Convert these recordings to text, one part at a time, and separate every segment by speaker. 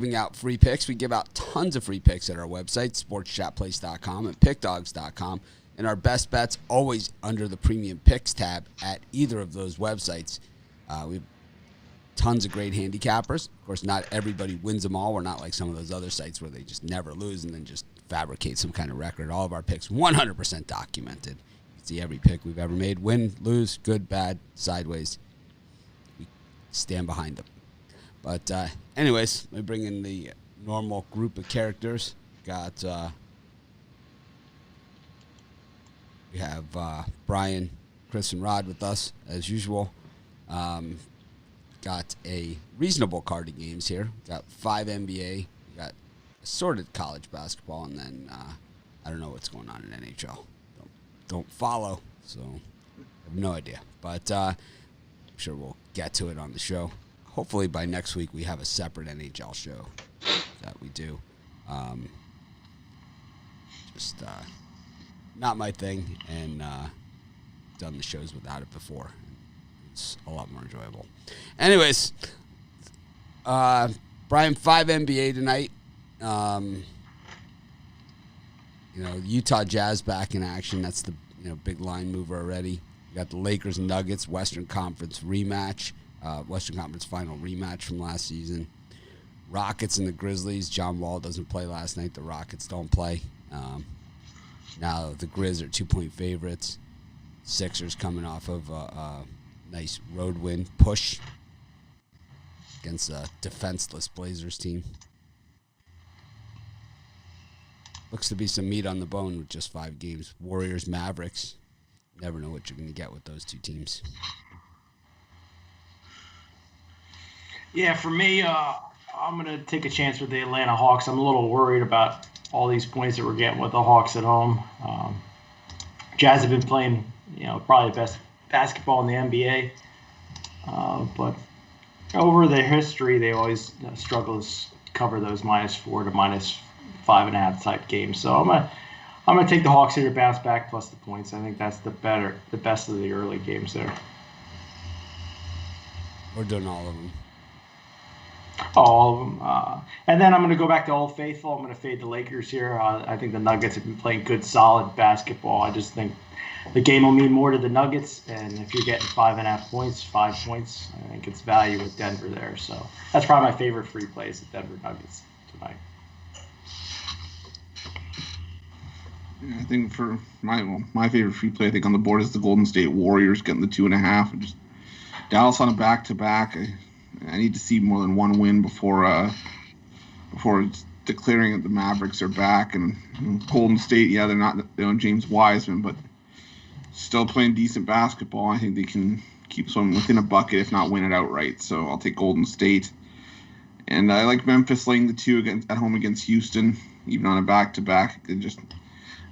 Speaker 1: Giving out free picks. We give out tons of free picks at our website, sportschatplace.com and pickdogs.com. And our best bets always under the premium picks tab at either of those websites. We have tons of great handicappers. Of course, not everybody wins them all. We're not like some of those other sites where they just never lose and then just fabricate some kind of record. All of our picks 100% documented. You can see every pick we've ever made. Win, lose, good, bad, sideways. We stand behind them. But anyways, let me bring in the normal group of characters. Got we have Brian, Chris, and Rod with us as usual. Got a reasonable card of games here. Got 5 NBA. Got assorted college basketball, and then I don't know what's going on in NHL. Don't follow, so I have no idea. But I'm sure we'll get to it on the show. Hopefully by next week we have a separate NHL show that we do. Just not my thing, and done the shows without it before. It's a lot more enjoyable. Anyways, Brian, 5 NBA tonight. Utah Jazz back in action. That's the big line mover already. You got the Lakers and Nuggets, Western Conference rematch. Western Conference final rematch from last season. Rockets and the Grizzlies. John Wall doesn't play last night. The Rockets don't play. Now the Grizz are 2-point favorites. Sixers coming off of a nice road win push against a defenseless Blazers team. Looks to be some meat on the bone with just 5 games. Warriors, Mavericks. Never know what you're going to get with those two teams.
Speaker 2: Yeah, for me, I'm going to take a chance with the Atlanta Hawks. I'm a little worried about all these points that we're getting with the Hawks at home. Jazz have been playing, probably the best basketball in the NBA. But over their history, they always struggle to cover those -4 to -5.5 type games. So I'm gonna take the Hawks here to bounce back plus the points. I think that's the best of the early games there.
Speaker 1: We're doing all of them.
Speaker 2: All of them. And then I'm going to go back to Old Faithful. I'm going to fade the Lakers here. I think the Nuggets have been playing good, solid basketball. I just think the game will mean more to the Nuggets. And if you're getting 5.5 points, 5 points, I think it's value with Denver there. So that's probably my favorite free plays, the Denver Nuggets tonight.
Speaker 3: Yeah, I think for my favorite free play, I think on the board is the Golden State Warriors getting the 2.5. Just Dallas on a back-to-back. I need to see more than one win before declaring that the Mavericks are back. And Golden State, yeah, they're not James Wiseman, but still playing decent basketball. I think they can keep someone within a bucket, if not win it outright. So I'll take Golden State. And I like Memphis laying the 2 at home against Houston, even on a back-to-back.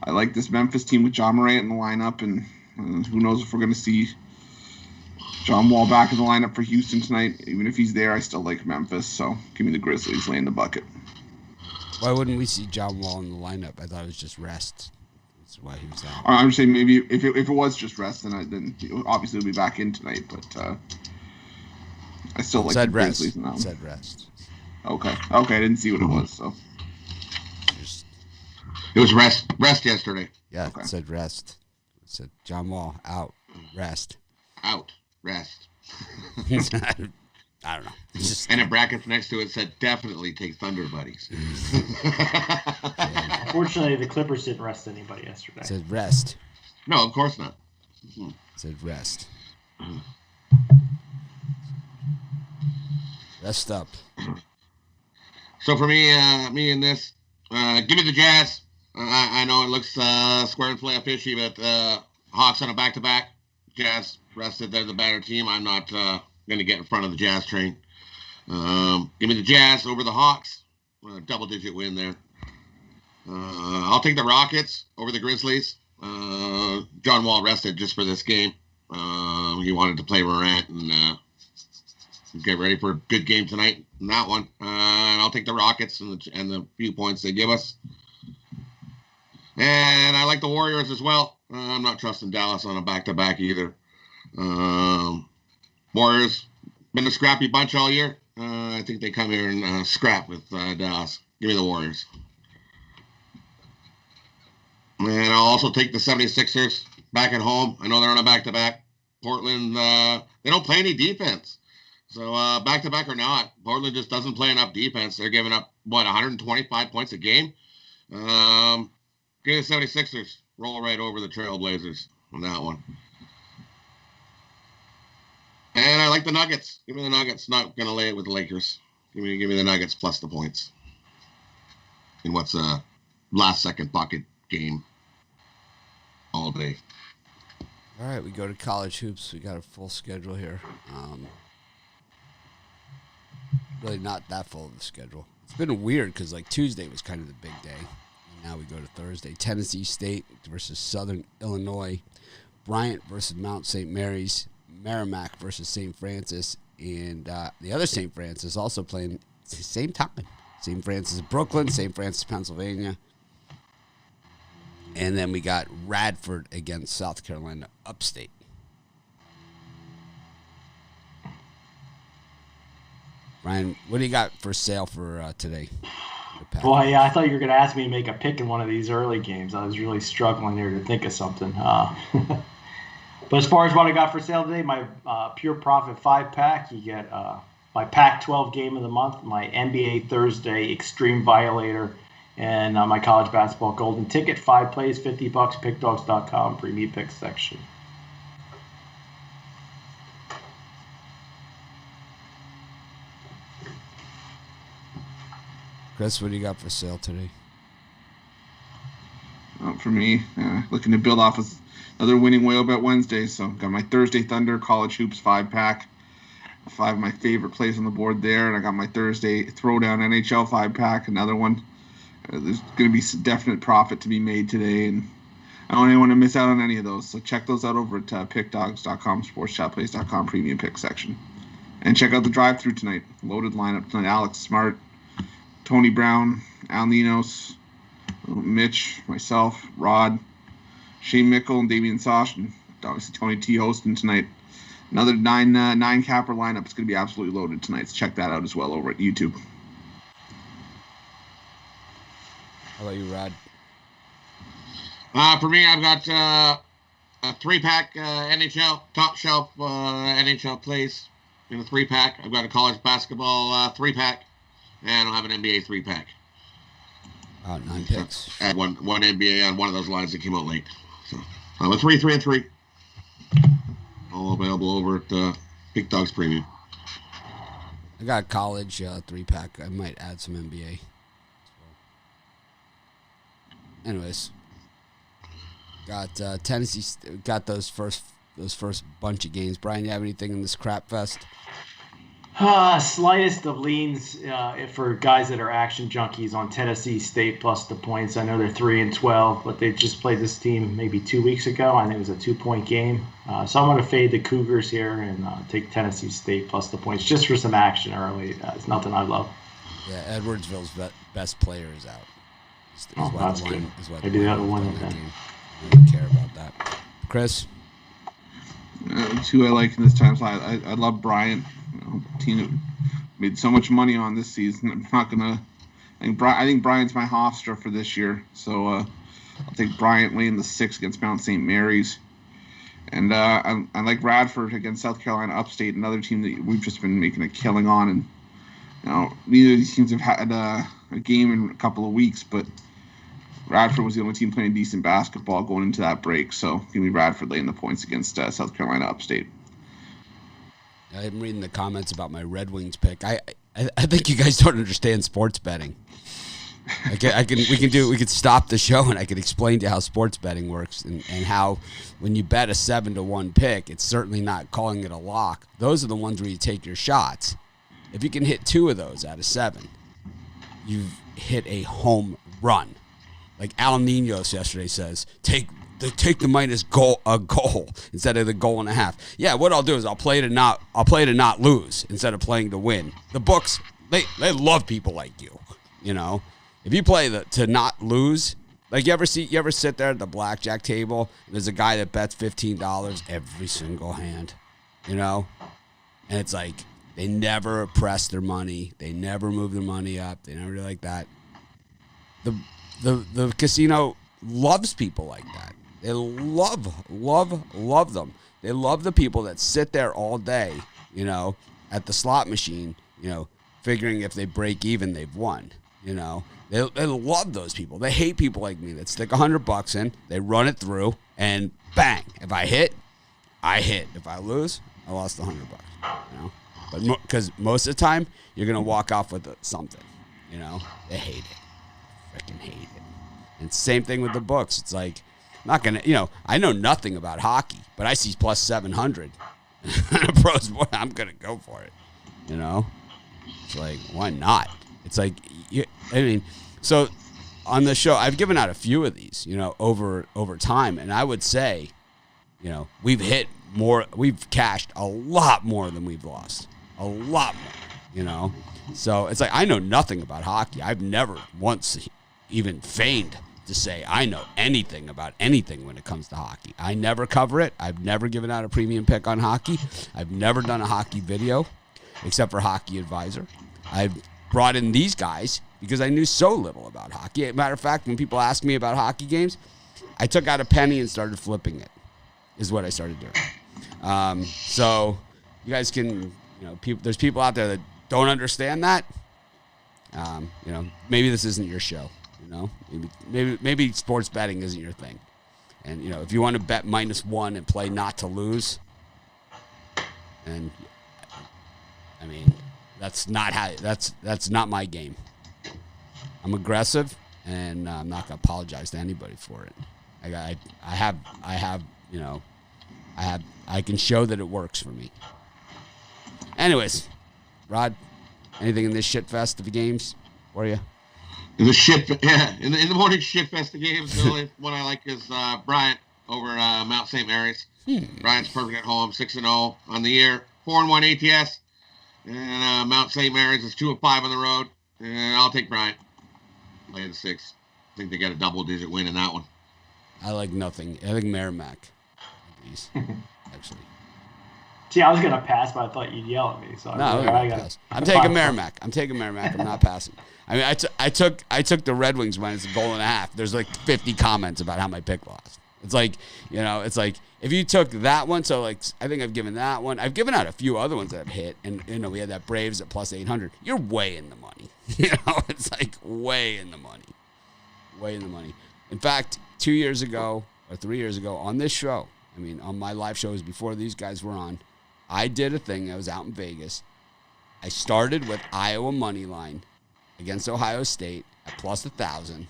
Speaker 3: I like this Memphis team with John Morant in the lineup, and who knows if we're going to see John Wall back in the lineup for Houston tonight. Even if he's there, I still like Memphis. So give me the Grizzlies laying the bucket.
Speaker 1: Why wouldn't we see JohnAll in the lineup? I thought it was just rest. That's why he was out.
Speaker 3: I'm just saying maybe if it was just rest, then obviously he'll be back in tonight. But I still like the Grizzlies in that one.
Speaker 1: Said rest.
Speaker 3: Okay. I didn't see what it was. So
Speaker 4: it was rest yesterday.
Speaker 1: Yeah,
Speaker 3: okay.
Speaker 1: It said rest. It said John Wall out, rest.
Speaker 4: Out, rest.
Speaker 1: I don't know.
Speaker 4: And a bracket next to it said definitely take Thunder Buddies.
Speaker 2: Unfortunately, the Clippers didn't rest anybody yesterday.
Speaker 1: It said rest.
Speaker 4: No, of course not.
Speaker 1: It said rest. Rest up.
Speaker 4: So for me in this, give me the Jazz. I know it looks square and playoff fishy, but Hawks on a back-to-back. Jazz rested. They're the better team. I'm not going to get in front of the Jazz train. Give me the Jazz over the Hawks. Double-digit win there. I'll take the Rockets over the Grizzlies. John Wall rested just for this game. He wanted to play Morant and get ready for a good game tonight in that one. And I'll take the Rockets and the few points they give us. And I like the Warriors as well. I'm not trusting Dallas on a back-to-back either. Warriors been a scrappy bunch all year. I think they come here and scrap with Dallas. Give me the Warriors. And I'll also take the 76ers back at home. I know they're on a back-to-back. Portland, they don't play any defense. So back-to-back or not, Portland just doesn't play enough defense. They're giving up, 125 points a game? Give the 76ers. Roll right over the Trailblazers on that one. And I like the Nuggets. Give me the Nuggets. Not going to lay it with the Lakers. Give me the Nuggets plus the points. In what's a last-second bucket game all day.
Speaker 1: All right, we go to college hoops. We got a full schedule here. Really not that full of a schedule. It's been weird because like Tuesday was kind of the big day. And now we go to Thursday. Tennessee State versus Southern Illinois. Bryant versus Mount St. Mary's. Merrimack versus St. Francis. And the other St. Francis also playing at the same time. St. Francis Brooklyn, St. Francis, Pennsylvania. And then we got Radford against South Carolina Upstate. Ryan, what do you got for sale for today?
Speaker 2: Well, yeah, I thought you were going to ask me to make a pick in one of these early games. I was really struggling here to think of something. But as far as what I got for sale today, my Pure Profit 5-pack, you get my Pac-12 game of the month, my NBA Thursday Extreme Violator, and my college basketball golden ticket. 5 plays, $50, pickdogs.com, premium picks section.
Speaker 1: Chris, what do you got for sale today?
Speaker 3: For me, looking to build off of another winning whale bet Wednesday. So got my Thursday Thunder College Hoops 5-pack. 5 of my favorite plays on the board there. And I got my Thursday Throwdown NHL 5-pack, another one. There's going to be some definite profit to be made today, and I don't want anyone to miss out on any of those. So check those out over at pickdogs.com, sportschatplace.com, premium pick section. And check out the drive-thru tonight. Loaded lineup tonight. Alex Smart, Tony Brown, Al Ninos, Mitch, myself, Rod, Shane Mickle, and Damian Sosh, and obviously Tony T hosting tonight. Another nine capper lineup. It's going to be absolutely loaded tonight. So check that out as well over at YouTube.
Speaker 1: How about you, Rod?
Speaker 4: For me, I've got a 3-pack NHL, top shelf NHL plays in a 3-pack. I've got a college basketball 3-pack, and I'll have an NBA 3-pack.
Speaker 1: 9 picks.
Speaker 4: Add one NBA on one of those lines that came out late. So I'm a 3, 3, and 3. All available over at Big Dogs Premium.
Speaker 1: I got a college 3-pack. I might add some NBA. Anyways, got Tennessee. Got those first bunch of games. Brian, you have anything in this crap fest?
Speaker 2: Slightest of leans for guys that are action junkies on Tennessee State plus the points. I know they're 3-12, but they just played this team maybe 2 weeks ago. I think it was a 2-point game. So I'm going to fade the Cougars here and take Tennessee State plus the points just for some action early. It's nothing I love.
Speaker 1: Yeah, Edwardsville's best player is out.
Speaker 2: That's good. Maybe the other one then.
Speaker 1: I don't care about that. Chris?
Speaker 3: Two I like in this time slot. I love Bryant. Team that made so much money on this season. I'm not gonna. I think Bryant's my Hofstra for this year. So I'll take Bryant laying the 6 against Mount St. Mary's. And I like Radford against South Carolina Upstate, another team that we've just been making a killing on. And neither of these teams have had a game in a couple of weeks, but Radford was the only team playing decent basketball going into that break. So give me Radford laying the points against South Carolina Upstate.
Speaker 1: I'm reading the comments about my Red Wings pick. I think you guys don't understand sports betting. We could stop the show and I could explain to you how sports betting works and how when you bet a 7-1 pick, it's certainly not calling it a lock. Those are the ones where you take your shots. If you can hit 2 of those out of 7, you've hit a home run. Like Al Ninos yesterday says, take the minus goal instead of the 1.5. Yeah, what I'll do is I'll play to not lose instead of playing to win. The books they love people like you. If you play to not lose, like you ever sit there at the blackjack table and there's a guy that bets $15 every single hand, and it's like They never press their money. They never move their money up. They never do like that. The casino loves people like that. They love them. They love the people that sit there all day, you know, at the slot machine, you know, figuring if they break even, they've won, you know. They love those people. They hate people like me that stick $100 in, they run it through, and bang, if I hit, I hit. If I lose, I lost $100, you know. But because most of the time, you're going to walk off with something, you know. They hate it. Freaking hate it. And same thing with the books. It's like, I'm not going to, you know, I know nothing about hockey, but I see plus 700 a pro sport. I'm going to go for it, you know. It's like, why not? It's like, I mean, so on the show, I've given out a few of these, you know, over time, and I would say, you know, we've cashed a lot more than we've lost, a lot more, you know. So it's like, I know nothing about hockey. I've never once even feigned to say I know anything about anything when it comes to hockey. I never cover it. I've never given out a premium pick on hockey. I've never done a hockey video, except for Hockey Advisor. I've brought in these guys because I knew so little about hockey. As a matter of fact, when people ask me about hockey games, I took out a penny and started flipping it, is what I started doing. So you guys can, you know, there's people out there that don't understand that. You know, maybe this isn't your show. You know, maybe sports betting isn't your thing. And, you know, if you want to bet -1 and play not to lose, and I mean, that's not my game. I'm aggressive, and I'm not gonna apologize to anybody for it. I can show that it works for me. Anyways, Rod, anything in this shit fest of the games for you?
Speaker 4: In the morning shit fest of games, the only one I like is Bryant over Mount St. Mary's. Bryant's perfect at home, 6-0 on the year, 4-1 ATS. And Mount St. Mary's is 2-5 on the road. And I'll take Bryant. Laying 6. I think they got a double-digit win in that one.
Speaker 1: I like nothing. I think Merrimack. Actually.
Speaker 2: See, I was gonna pass, but I thought you'd yell at me. So
Speaker 1: I'm taking Merrimack. I'm not passing. I mean, I took the Red Wings when it's a goal and a half. There's like 50 comments about how my pick lost. It's like, you know, it's like if you took that one, so like I think I've given that one. I've given out a few other ones that have hit, and you know we had that Braves at plus 800. You're way in the money. You know, it's like way in the money. Way in the money. In fact, 2 years ago or 3 years ago on this show, I mean, on my live shows before these guys were on, I did a thing. I was out in Vegas. I started with Iowa money line against Ohio State at plus 1,000.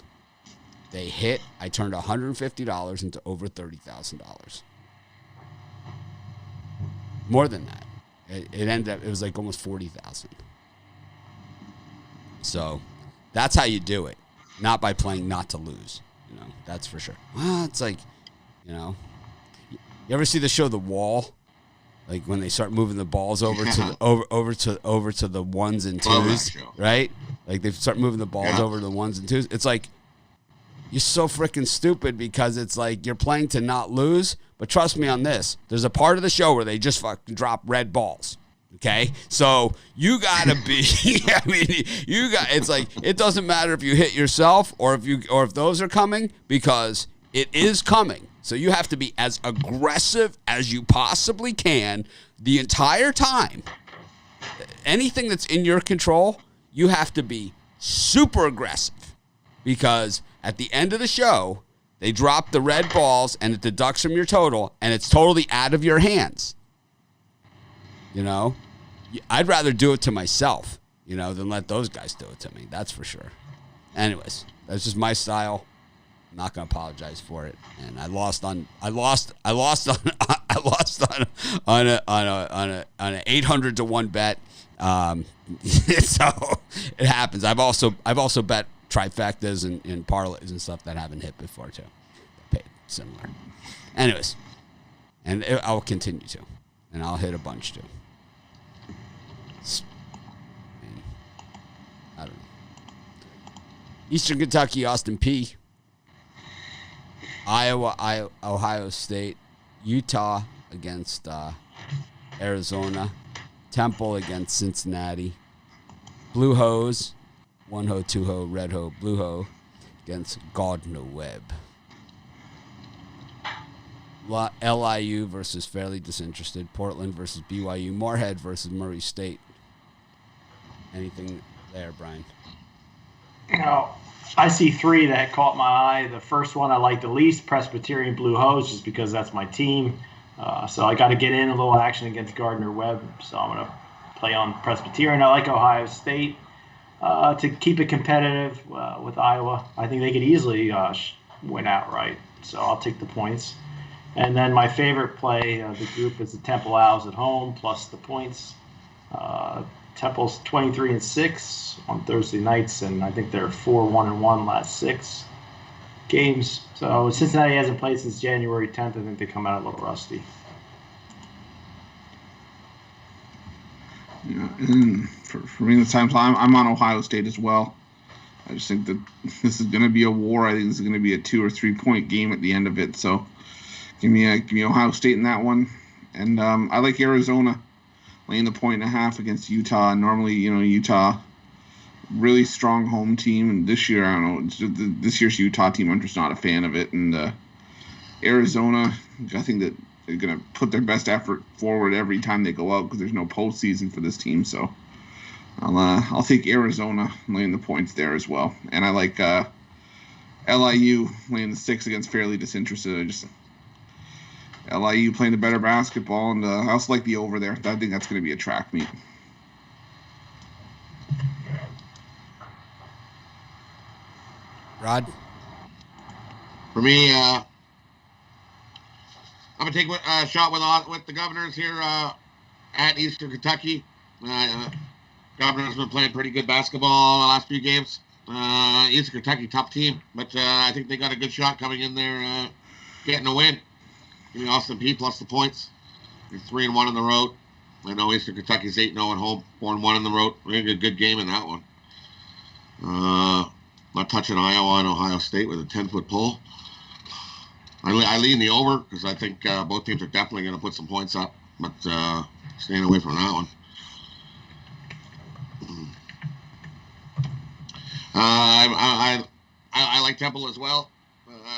Speaker 1: They hit. I turned $150 into over $30,000. More than that. It ended up. It was like almost 40,000. So that's how you do it. Not by playing not to lose. You know, that's for sure. Well, it's like, you know, you ever see the show The Wall? Like when they start moving the balls over to the ones and twos, right? Like they start moving the balls over to the ones and twos. It's like you're so freaking stupid because it's like you're playing to not lose. But trust me on this. There's a part of the show where they just fucking drop red balls. Okay, so you gotta be. I mean, it's like it doesn't matter if you hit yourself or if those are coming because it is coming. So you have to be as aggressive as you possibly can the entire time. Anything that's in your control, you have to be super aggressive because at the end of the show, they drop the red balls and it deducts from your total and it's totally out of your hands. You know, I'd rather do it to myself, you know, than let those guys do it to me. That's for sure. Anyways, that's just my style. I'm not gonna apologize for it, and I lost on an 800 to 1 bet. So it happens. I've also bet trifectas and parlays and stuff that haven't hit before too. Paid similar. Anyways, and I'll continue to, and I'll hit a bunch too. I don't know. Eastern Kentucky, Austin P. Iowa, Ohio State, Utah against Arizona, Temple against Cincinnati. Blue Hose, 1-ho, 2-ho, Red Ho, Blue Ho against Gardner Webb. LIU versus Fairly Disinterested. Portland versus BYU. Moorhead versus Murray State. Anything there, Brian?
Speaker 2: I see 3 that caught my eye. The first one I like the least, Presbyterian Blue Hose, just because that's my team. So I got to get in a little action against Gardner Webb. So I'm going to play on Presbyterian. I like Ohio State to keep it competitive with Iowa. I think they could easily win outright. So I'll take the points. And then my favorite play of the group is the Temple Owls at home plus the points. Temple's 23-6 on Thursday nights, and I think they're 4-1-1 last 6 games. So Cincinnati hasn't played since January 10th. I think they come out a little rusty.
Speaker 3: Yeah, and for me, the times I'm on Ohio State as well. I just think that this is going to be a war. I think this is going to be a 2 or 3 point game at the end of it. So give me Ohio State in that one, and I like Arizona laying the 1.5 against Utah. Normally, Utah, really strong home team, and this year, I don't know, this year's Utah team, I'm just not a fan of it. And Arizona, I think that they're going to put their best effort forward every time they go out because there's no postseason for this team. So I'll take Arizona laying the points there as well. And I like LIU laying the 6 against Fairly Disinterested. LIU playing the better basketball, and I also like the over there. I think that's going to be a track meet.
Speaker 1: Rod?
Speaker 4: For me, I'm going to take a shot with the Governors here at Eastern Kentucky. Governors been playing pretty good basketball the last few games. Eastern Kentucky, tough team, but I think they got a good shot coming in there getting a win. Give me Austin P plus the points. You're 3-1 on the road. I know Eastern Kentucky's 8-0 at home, 4-1 on the road. We're going to get a good game in that one. Not touching Iowa and Ohio State with a 10-foot pole. I lean the over because I think both teams are definitely going to put some points up, but staying away from that one. I like Temple as well.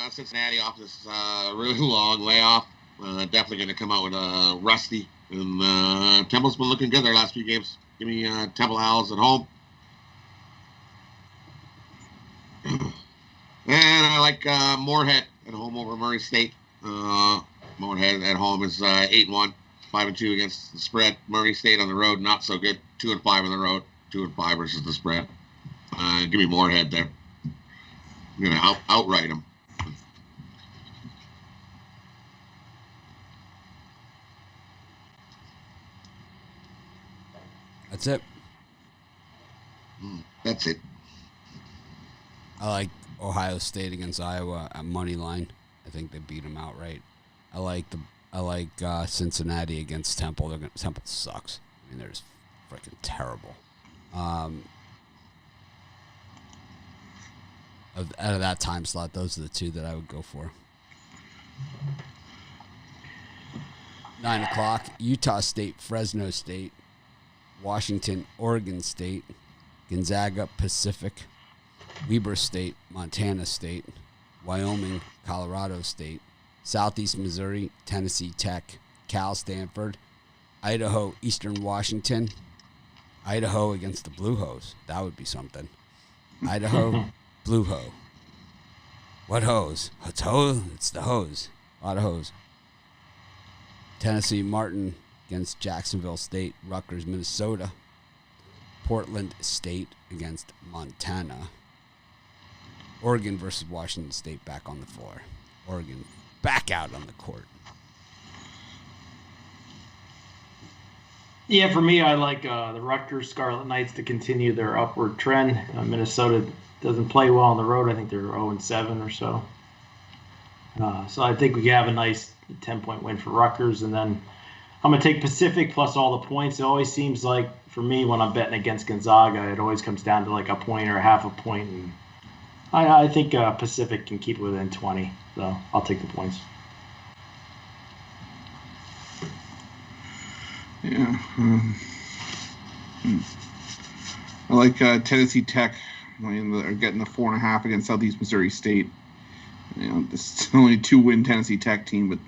Speaker 4: Cincinnati off this really long layoff. Definitely going to come out with rusty. And Temple's been looking good their last few games. Give me Temple Owls at home. And I like Moorhead at home over Murray State. Moorhead at home is 8-1, 5-2 against the spread. Murray State on the road, not so good. 2-5 on the road, 2-5 versus the spread. Give me Moorhead there. I'm going to outright them.
Speaker 1: That's it.
Speaker 4: That's it.
Speaker 1: I like Ohio State against Iowa at money line. I think they beat them outright. I like Cincinnati against Temple. Temple sucks. I mean, they're just freaking terrible. Out of that time slot, those are the 2 that I would go for. 9 o'clock, Utah State, Fresno State, Washington, Oregon State, Gonzaga, Pacific, Weber State, Montana State, Wyoming, Colorado State, Southeast Missouri, Tennessee Tech, Cal Stanford, Idaho, Eastern Washington, Idaho against the Blue Hose. That would be something. Idaho, Blue Ho. What hose? It's hose. It's the hose. A lot of hose. Tennessee Martin against Jacksonville State, Rutgers, Minnesota. Portland State against Montana. Oregon versus Washington State back on the floor. Oregon back out on the court.
Speaker 2: Yeah, for me, I like the Rutgers Scarlet Knights to continue their upward trend. Minnesota doesn't play well on the road. I think they're 0-7 or so. So I think we can have a nice 10-point win for Rutgers. And then I'm going to take Pacific plus all the points. It always seems like, for me, when I'm betting against Gonzaga, it always comes down to like a point or a half a point. And I think Pacific can keep it within 20. So I'll take the points.
Speaker 3: Yeah. I like Tennessee Tech. They're getting the 4.5 against Southeast Missouri State. This is only a 2-win Tennessee Tech team, but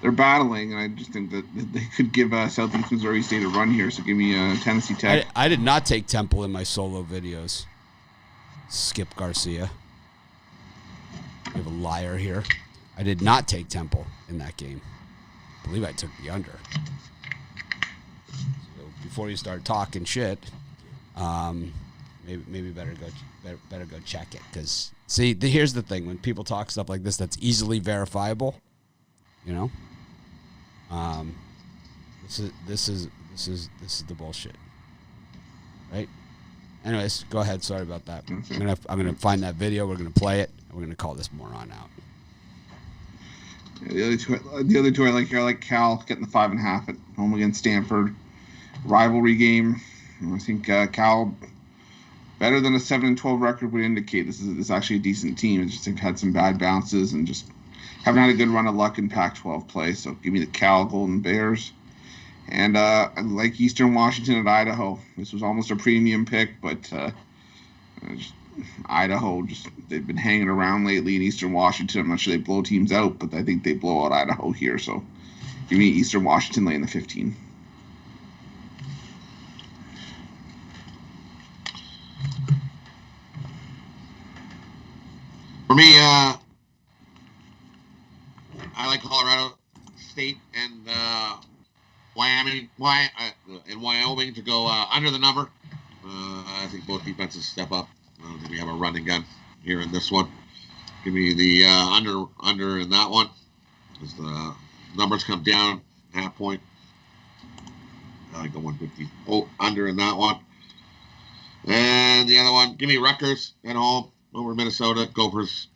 Speaker 3: they're battling, and I just think that they could give Southeast Missouri State a run here. So give me Tennessee Tech.
Speaker 1: I did not take Temple in my solo videos. Skip Garcia. We have a liar here. I did not take Temple in that game. I believe I took the under. So before you start talking shit, maybe better go check it. Because see, here's the thing: when people talk stuff like this, that's easily verifiable. This is the bullshit, right? Anyways, go ahead. Sorry about that. I'm gonna find that video. We're gonna play it, and we're gonna call this moron out.
Speaker 3: The other two I like here. I like Cal getting the 5.5 at home against Stanford. Rivalry game. I think Cal, better than a 7-12 record would indicate, this is actually a decent team. It's just they've had some bad bounces and just haven't had a good run of luck in Pac-12 play. So give me the Cal Golden Bears. And I like Eastern Washington at Idaho. This was almost a premium pick, but Idaho, they've been hanging around lately in Eastern Washington. I'm not sure they blow teams out, but I think they blow out Idaho here. So give me Eastern Washington laying the 15.
Speaker 4: For me, I like Colorado State and Wyoming to go under the number. I think both defenses step up. I don't think we have a running gun here in this one. Give me the under in that one. As the numbers come down, half point. I like the 150. Under in that one. And the other one, give me Rutgers at home over Minnesota. Gophers,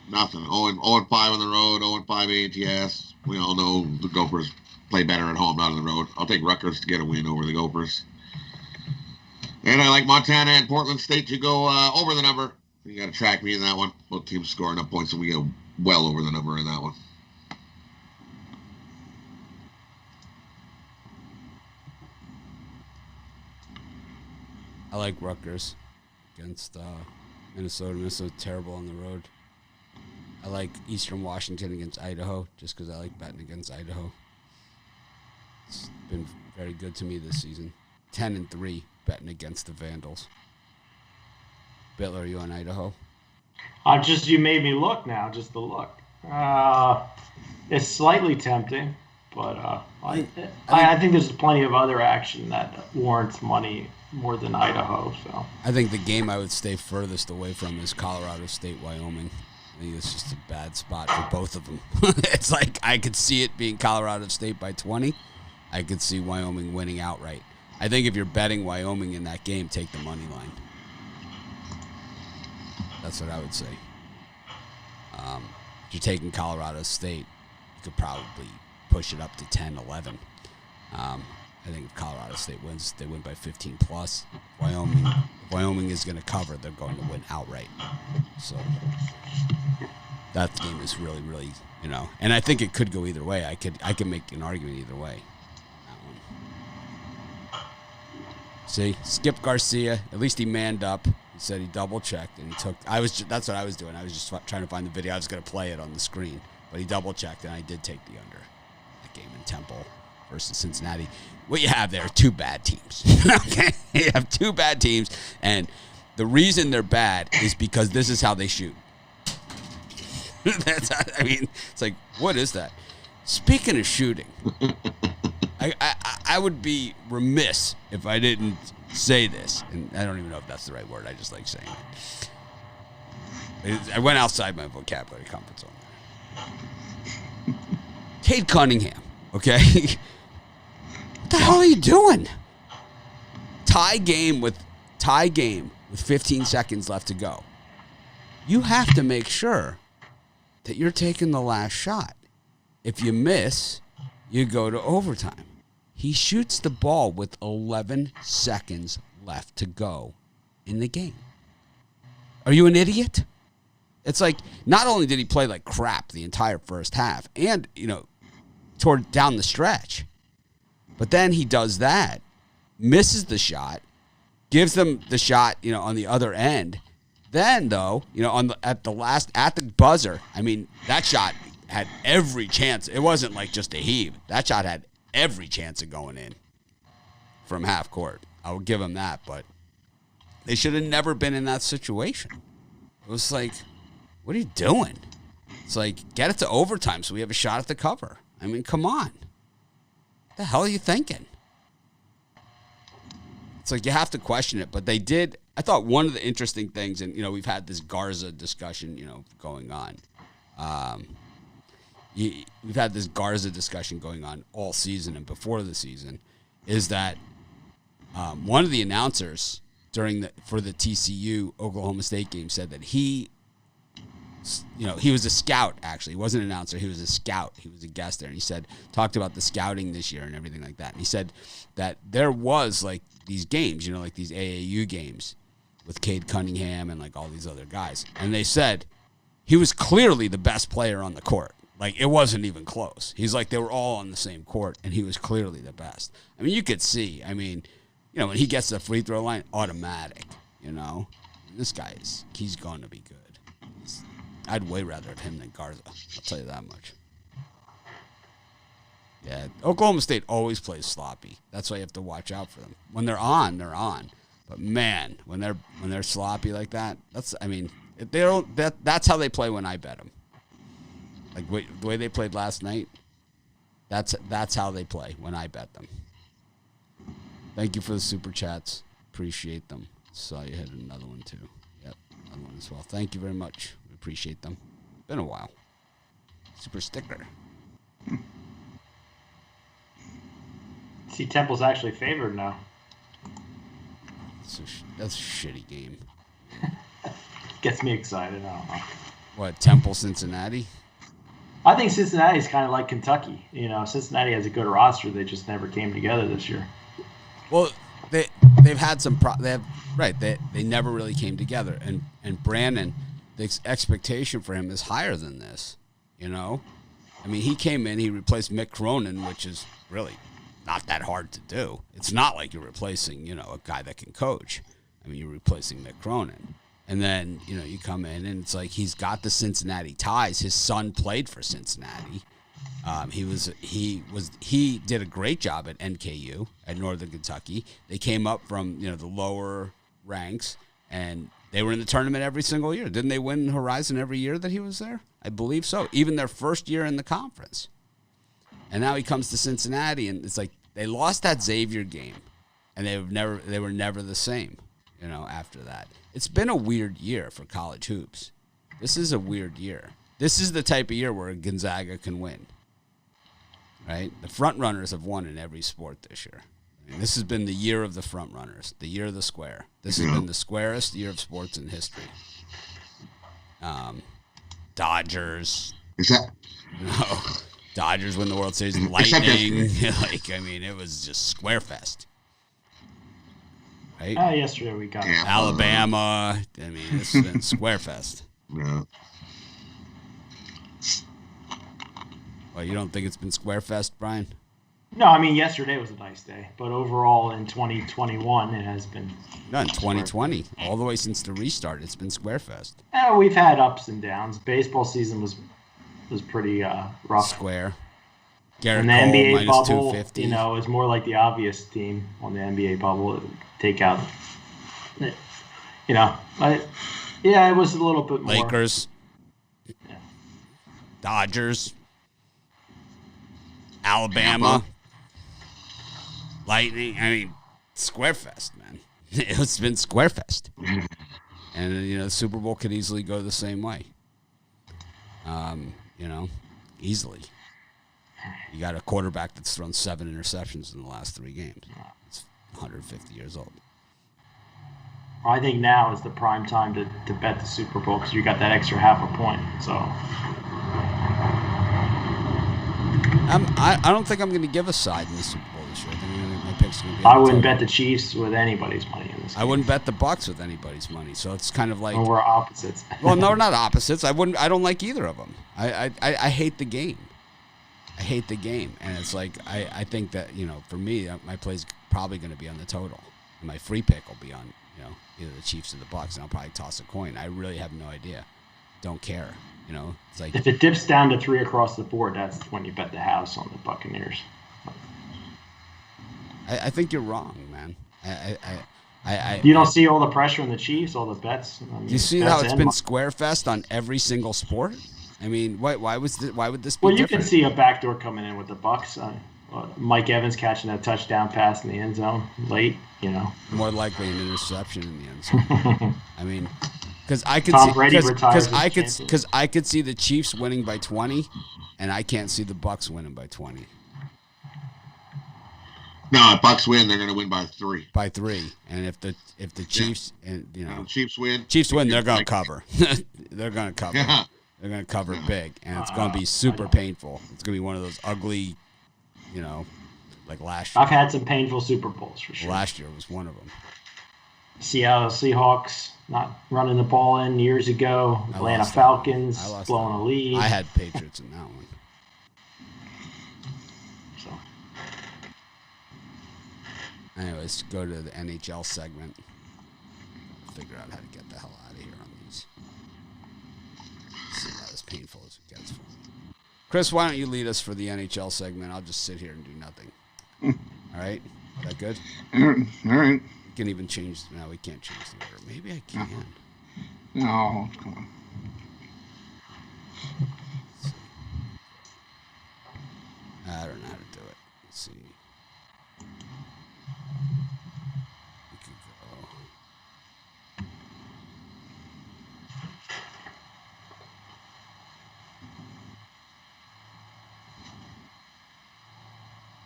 Speaker 4: nothing. 0-5 on the road, 0-5 ATS. We all know the Gophers play better at home, not on the road. I'll take Rutgers to get a win over the Gophers. And I like Montana and Portland State to go over the number. You got to track me in that one. Both teams score enough points, so we go well over the number in that one.
Speaker 1: I like Rutgers against Minnesota. Minnesota's terrible on the road. I like Eastern Washington against Idaho just because I like betting against Idaho. It's been very good to me this season. 10-3 betting against the Vandals. Bittler, are you on Idaho?
Speaker 2: You made me look now, just to look. It's slightly tempting, but I think there's plenty of other action that warrants money more than Idaho. So
Speaker 1: I think the game I would stay furthest away from is Colorado State, Wyoming. I think it's just a bad spot for both of them. It's like I could see it being Colorado State by 20. I could see Wyoming winning outright. I think if you're betting Wyoming in that game, take the money line. That's what I would say. If you're taking Colorado State, you could probably push it up to 10-11. I think if Colorado State wins, they win by 15 plus. Wyoming is going to cover. They're going to win outright. So that game is really, really, and I think it could go either way. I could make an argument either way. See, Skip Garcia, at least he manned up. He said he double checked and he took. That's what I was doing. I was just trying to find the video. I was going to play it on the screen, but he double checked and I did take the under. That game in Temple versus Cincinnati. What you have there are two bad teams. Okay, you have two bad teams, and the reason they're bad is because this is how they shoot. It's like, what is that? Speaking of shooting, I would be remiss if I didn't say this, and I don't even know if that's the right word. I just like saying it. I went outside my vocabulary comfort zone there. Cade Cunningham, okay? What the hell are you doing? Tie game with 15 seconds left to go. You have to make sure that you're taking the last shot. If you miss, you go to overtime. He shoots the ball with 11 seconds left to go in the game. Are you an idiot? It's like, not only did he play like crap the entire first half and, toward down the stretch, but then he does that misses the shot, gives them the shot, on the other end. Then, though, at the buzzer, I mean, that shot had every chance. It wasn't like just a heave. That shot had every chance of going in from half court. I would give them that, but they should have never been in that situation. It was like, what are you doing? It's like, get it to overtime so we have a shot at the cover. I mean, come on. What the hell are you thinking? It's like you have to question it, but they did. I thought one of the interesting things, and, we've had this Garza discussion, going on. We've had this Garza discussion going on all season and before the season, is that one of the announcers for the TCU Oklahoma State game said that he was a scout, actually. He wasn't an announcer. He was a scout. He was a guest there. And he talked about the scouting this year and everything like that. And he said that there was, like, these games, like these AAU games with Cade Cunningham and, like, all these other guys. And they said he was clearly the best player on the court. Like, it wasn't even close. He's like, they were all on the same court, and he was clearly the best. I mean, you could see. I mean, when he gets to the free throw line, automatic, This guy he's going to be good. I'd way rather have him than Garza. I'll tell you that much. Yeah, Oklahoma State always plays sloppy. That's why you have to watch out for them. When they're on, they're on. But man, when they're sloppy like that, that's how they play when I bet them. Like the way they played last night, that's how they play when I bet them. Thank you for the super chats. Appreciate them. Saw you had another one too. Yep, another one as well. Thank you very much. We appreciate them. Been a while. Super sticker.
Speaker 2: See, Temple's actually favored now.
Speaker 1: That's a shitty game.
Speaker 2: Gets me excited. I don't know.
Speaker 1: What, Temple, Cincinnati?
Speaker 2: I think Cincinnati's kind of like Kentucky. Cincinnati has a good roster. They just never came together this year.
Speaker 1: Well, they've had some they never really came together. And Brandon, the expectation for him is higher than this. I mean, he came in, he replaced Mick Cronin, which is really not that hard to do. It's not like you're replacing, a guy that can coach. I mean, you're replacing Mick Cronin. And then, you come in and it's like he's got the Cincinnati ties. His son played for Cincinnati. He did a great job at NKU at Northern Kentucky. They came up from, the lower ranks, and they were in the tournament every single year. Didn't they win Horizon every year that he was there? I believe so. Even their first year in the conference. And now he comes to Cincinnati, and it's like they lost that Xavier game, and they were never the same, after that. It's been a weird year for college hoops. This is a weird year. This is the type of year where Gonzaga can win. Right? The front runners have won in every sport this year. I mean, this has been the year of the front runners, the year of the square. This has been the squarest year of sports in history. Dodgers.
Speaker 4: Is that?
Speaker 1: No. Dodgers win the World Series. Lightning. It was just square fest. Right?
Speaker 2: Yesterday we got
Speaker 1: Alabama. This has been square fest.
Speaker 4: Yeah.
Speaker 1: Well, you don't think it's been square fest, Brian?
Speaker 2: No, yesterday was a nice day, but overall in 2021 it has been.
Speaker 1: No, in 2020, all the way since the restart, it's been square fest.
Speaker 2: We've had ups and downs. Baseball season was pretty rough.
Speaker 1: Square. Garrett
Speaker 2: and the
Speaker 1: Cole,
Speaker 2: NBA
Speaker 1: minus
Speaker 2: bubble,
Speaker 1: 250.
Speaker 2: is more like the obvious team on the NBA bubble. Take out, it was a little bit more.
Speaker 1: Lakers. Yeah. Dodgers. Alabama. Lightning. Square fest, man. It's been square fest. And, the Super Bowl could easily go the same way. Easily. You got a quarterback that's thrown 7 interceptions in the last 3 games. It's 150 years old.
Speaker 2: I think now is the prime time to bet the Super Bowl because you got that extra half a point. So
Speaker 1: I don't think I'm going to give a side in the Super Bowl this year. I think my pick's going to be.
Speaker 2: I wouldn't bet the Chiefs with anybody's money in this game.
Speaker 1: I wouldn't bet the Bucks with anybody's money. So it's kind of like.
Speaker 2: Well, we're opposites.
Speaker 1: Well, no, we're not opposites. I don't like either of them. I hate the game. I hate the game, and it's like I think that for me my play's probably going to be on the total. And my free pick will be on, either the Chiefs or the Bucks, and I'll probably toss a coin. I really have no idea. Don't care. It's like
Speaker 2: if it dips down to 3 across the board, that's when you bet the house on the Buccaneers.
Speaker 1: I think you're wrong, man.
Speaker 2: You don't see all the pressure on the Chiefs, all the bets.
Speaker 1: You see how it's been square fest on every single sport? I mean, why would this be
Speaker 2: Well, you
Speaker 1: different?
Speaker 2: can see a backdoor coming in with the Bucks. Mike Evans catching a touchdown pass in the end zone late.
Speaker 1: More likely an interception in the end zone. I mean, because I could
Speaker 2: Tom
Speaker 1: see
Speaker 2: Brady retires as champion.
Speaker 1: because I could see the Chiefs winning by 20, and I can't see the Bucks winning by 20.
Speaker 4: No, if Bucks win, they're going to win by 3.
Speaker 1: By 3, and if the Chiefs
Speaker 4: Chiefs win,
Speaker 1: they're going to cover. They're going to cover.
Speaker 4: Yeah.
Speaker 1: They're going to cover big, and it's going to be super painful. It's going to be one of those ugly, like last year.
Speaker 2: I've had some painful Super Bowls for sure.
Speaker 1: Last year was one of them.
Speaker 2: Seattle Seahawks not running the ball in years ago. Atlanta Falcons blowing a lead.
Speaker 1: I had Patriots in that one.
Speaker 2: So.
Speaker 1: Anyways, go to the NHL segment. Figure out how to get the hell out of here on these. See that as painful as it gets for me. Chris, why don't you lead us for the NHL segment? I'll just sit here and do nothing. All right? Is that good?
Speaker 3: All right.
Speaker 1: We can even change. No, we can't change the order. Maybe I can.
Speaker 3: No, come on.
Speaker 1: I don't know how to do it. Let's see. We could go.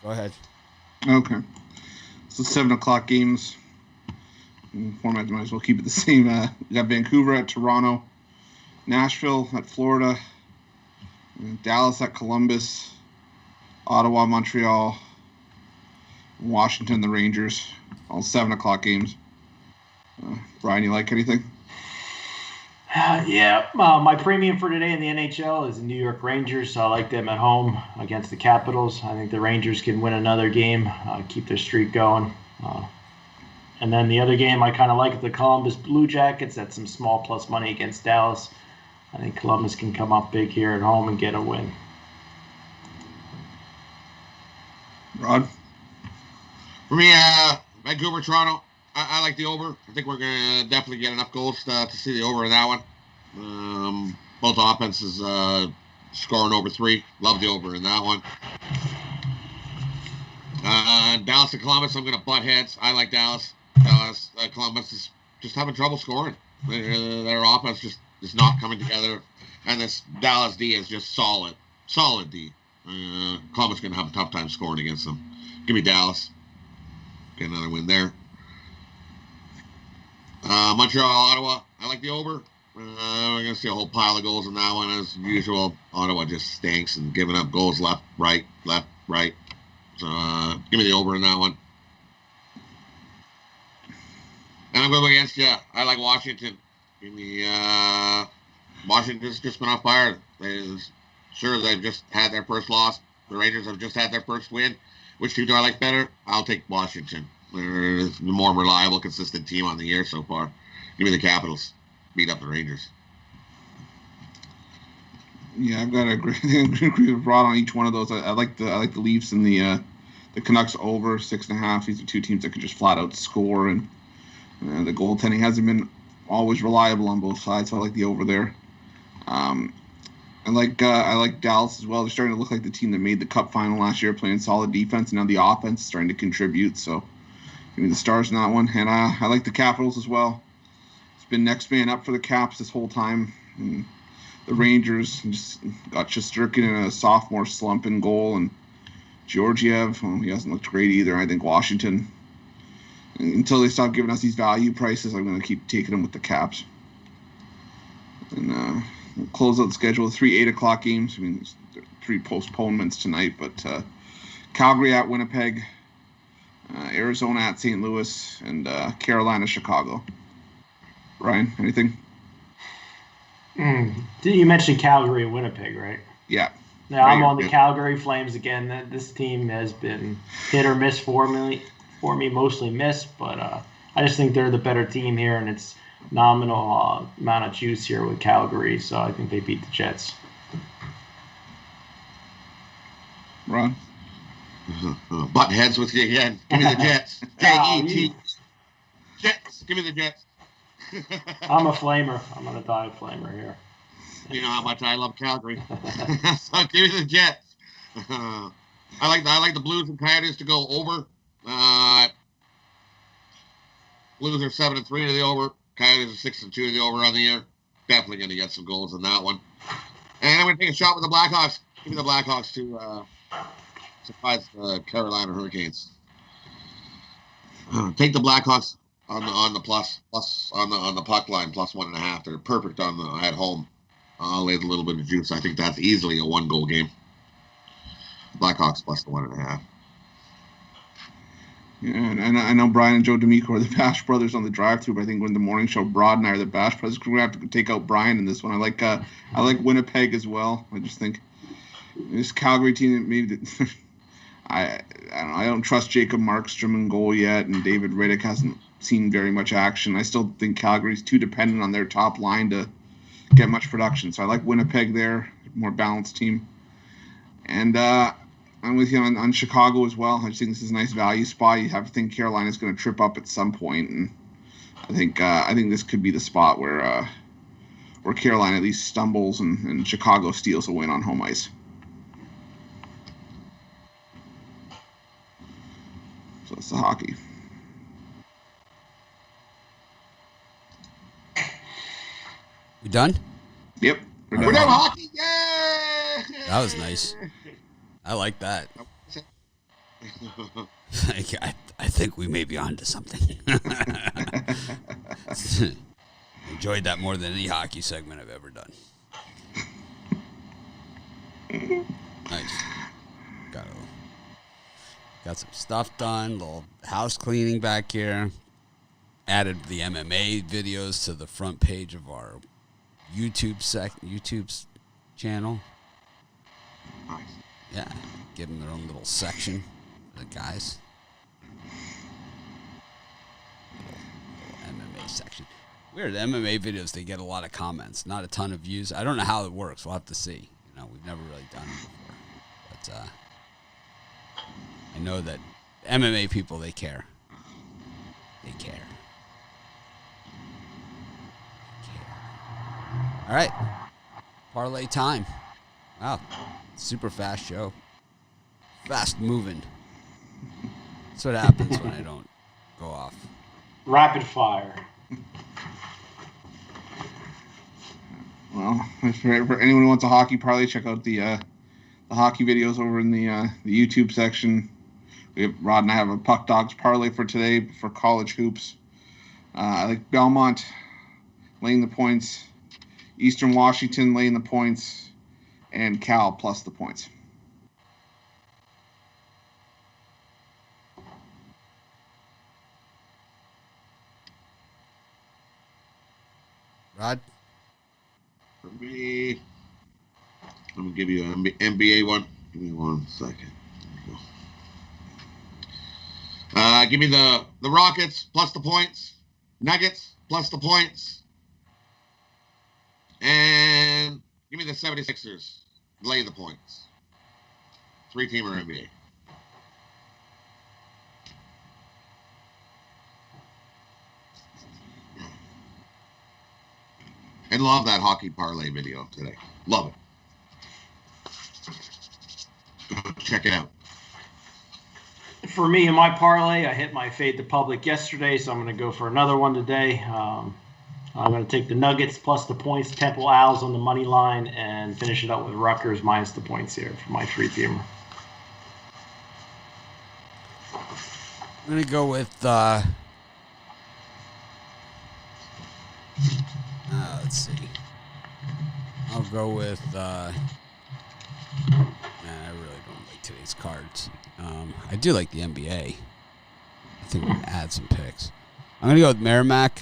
Speaker 1: Go ahead.
Speaker 3: Okay. So 7 o'clock games. Format might as well keep it the same. We got Vancouver at Toronto, Nashville at Florida, Dallas at Columbus, Ottawa, Montreal, Washington, the Rangers. All 7 o'clock games. Brian, you like anything?
Speaker 2: Yeah, my premium for today in the NHL is the New York Rangers. So I like them at home against the Capitals. I think the Rangers can win another game, keep their streak going. And then the other game I kind of like the Columbus Blue Jackets. That's some small plus money against Dallas. I think Columbus can come up big here at home and get a win.
Speaker 3: Rod?
Speaker 4: For me, Vancouver, Toronto, I like the over. I think we're going to definitely get enough goals to see the over in that one. Both offenses scoring over 3. Love the over in that one. Dallas and Columbus, I'm going to butt heads. I like Dallas. Columbus is just having trouble scoring. Their offense just is not coming together. And this Dallas D is just solid. Solid D. Columbus is going to have a tough time scoring against them. Give me Dallas. Get another win there. Montreal, Ottawa, I like the over. We're going to see a whole pile of goals in that one. As usual, Ottawa just stinks and giving up goals left, right. So give me the over in that one. And I'm going against you. I like Washington. Give me Washington's just been on fire. They've just had their first loss. The Rangers have just had their first win. Which team do I like better? I'll take Washington. They're the more reliable, consistent team on the year so far. Give me the Capitals. Beat up the Rangers.
Speaker 3: Yeah, I've got to agree with Rod on each one of those. I like the Leafs and the Canucks over 6.5. These are two teams that can just flat out score, and the goaltending hasn't been always reliable on both sides. So I like the over there. I like Dallas as well. They're starting to look like the team that made the Cup final last year, playing solid defense, and now the offense is starting to contribute. So give me the Stars in that one. And I like the Capitals as well. It's been next man up for the Caps this whole time. And the Rangers just got Shesterkin in a sophomore slump in goal, and Georgiev, he hasn't looked great either. I think Washington, until they stop giving us these value prices, I'm going to keep taking them with the Caps. And we'll close out the schedule with 3 8 o'clock games. I mean, there's 3 postponements tonight, but Calgary at Winnipeg, Arizona at St. Louis, and Carolina, Chicago. Ryan, anything?
Speaker 2: You mentioned Calgary and Winnipeg, right?
Speaker 3: Yeah.
Speaker 2: Now I'm on the Calgary Flames again. This team has been hit or miss for me for me, mostly missed, but I just think they're the better team here, and it's nominal amount of juice here with Calgary, so I think they beat the Jets.
Speaker 3: Ron?
Speaker 4: Butt heads with you again. Give me the Jets. J-E-T. Jets. Give me the Jets.
Speaker 2: I'm a flamer. I'm going to die a flamer here.
Speaker 4: You know how much I love Calgary. So give me the Jets. I like the Blues and Coyotes to go over. Blues are 7-3 to the over. Coyotes are 6-2 to the over on the year. Definitely going to get some goals in that one. And I'm going to take a shot with the Blackhawks. Give me the Blackhawks to surprise the Carolina Hurricanes. Take the Blackhawks on the plus on the puck line +1.5. They're perfect at home. I'll lay a little bit of juice. I think that's easily a 1-goal game. Blackhawks plus the 1.5.
Speaker 3: Yeah, and I know Brian and Joe D'Amico are the Bash Brothers on the drive-through, but I think when the morning show, Broad and I are the Bash Brothers. We're gonna have to take out Brian in this one. I like Winnipeg as well. I just think this Calgary team, maybe I don't trust Jacob Markstrom in goal yet, and David Riddick hasn't seen very much action. I still think Calgary's too dependent on their top line to get much production. So I like Winnipeg there, more balanced team. And I'm with you on Chicago as well. I just think this is a nice value spot. You have to think Carolina's going to trip up at some point, and I think this could be the spot where Carolina at least stumbles and Chicago steals a win on home ice. So that's the hockey.
Speaker 1: We done?
Speaker 3: Yep.
Speaker 4: We're done hockey. Yay!
Speaker 1: That was nice. I like that. I think we may be on to something. Enjoyed that more than any hockey segment I've ever done. Nice. Got some stuff done, little house cleaning back here. Added the MMA videos to the front page of our YouTube's channel.
Speaker 4: Nice.
Speaker 1: Yeah, give them their own little section, the guys. Little MMA section. Weird, the MMA videos, they get a lot of comments, not a ton of views. I don't know how it works. We'll have to see. We've never really done it before. But I know that MMA people, they care. They care. All right. Parlay time. Wow. Super fast show. Fast moving. That's what happens when I don't go off.
Speaker 2: Rapid fire.
Speaker 3: Well, for anyone who wants a hockey parlay, check out the hockey videos over in the YouTube section. Rod and I have a Puck Dogs parlay for today for college hoops. I like Belmont laying the points, Eastern Washington laying the points, and Cal plus the points.
Speaker 1: Rod?
Speaker 4: For me, I'm going to give you an NBA one. Give me 1 second. Give me the Rockets plus the points, Nuggets plus the points, and give me the 76ers lay the points. 3-teamer NBA. And love that hockey parlay video today. Love it. Go check it out.
Speaker 2: For me, in my parlay, I hit my fade to public yesterday, so I'm going to go for another one today. I'm going to take the Nuggets plus the points, Temple Owls on the money line, and finish it up with Rutgers minus the points here for my 3-teamer.
Speaker 1: I'm going to go with, let's see. I'll go with, I really don't like today's cards. I do like the NBA. I think we can add some picks. I'm going to go with Merrimack,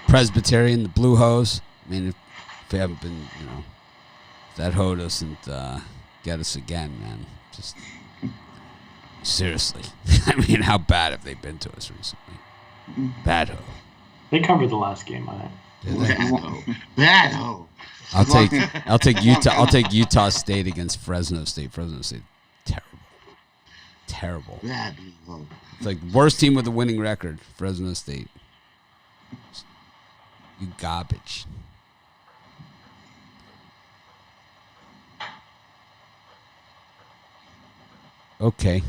Speaker 1: Presbyterian, the Blue Hose. I mean, if we haven't been, if that hoe doesn't get us again, man, just Seriously. I mean, how bad have they been to us recently? Bad ho.
Speaker 2: They covered the last game, I think.
Speaker 4: Bad-o.
Speaker 1: I'll take Utah. I'll take Utah State against Fresno State. Fresno State, terrible.
Speaker 4: Bad-o.
Speaker 1: It's like worst team with a winning record. Fresno State. You garbage. Okay.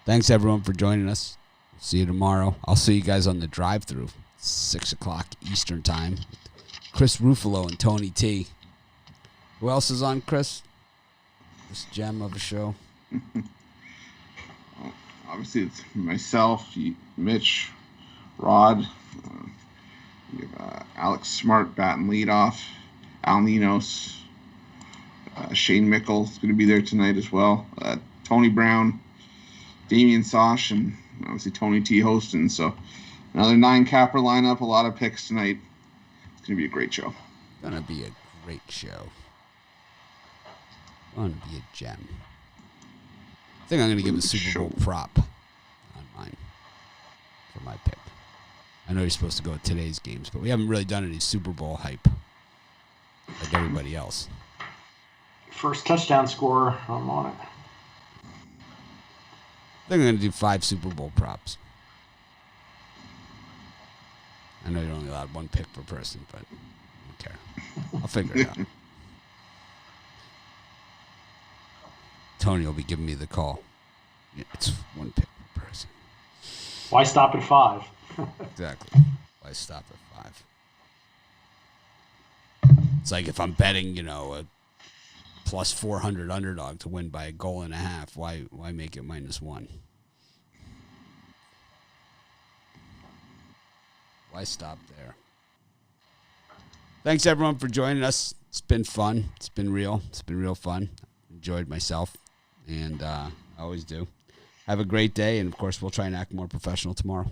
Speaker 1: Thanks everyone for joining us. See you tomorrow. I'll see you guys on the drive-through, 6 o'clock Eastern time. Chris Ruffalo and Tony T. Who else is on, Chris? This gem of a show.
Speaker 3: Obviously, it's myself, Mitch, Rod, Alex Smart batting leadoff, Al Ninos, Shane Mickle is going to be there tonight as well. Tony Brown, Damian Sosh, and obviously Tony T hosting. So another 9-capper lineup, a lot of picks tonight. It's going to be a great show.
Speaker 1: Gonna be a great show. Gonna be a gem. I think I'm gonna give a Super Bowl prop on mine for my pick. I know you're supposed to go with today's games, but we haven't really done any Super Bowl hype like everybody else.
Speaker 2: First touchdown scorer, I'm on it.
Speaker 1: I think I'm gonna do 5 Super Bowl props. I know you're only allowed 1 pick per person, but I don't care. I'll figure it out. Tony will be giving me the call. Yeah, it's 1 pick per person.
Speaker 2: Why stop at 5?
Speaker 1: Exactly. Why stop at 5? It's like if I'm betting, a plus 400 underdog to win by a goal and a half, why make it -1? Why stop there? Thanks everyone for joining us. It's been fun. It's been real. It's been real fun. Enjoyed myself, and I always do. Have a great day, and of course we'll try and act more professional tomorrow.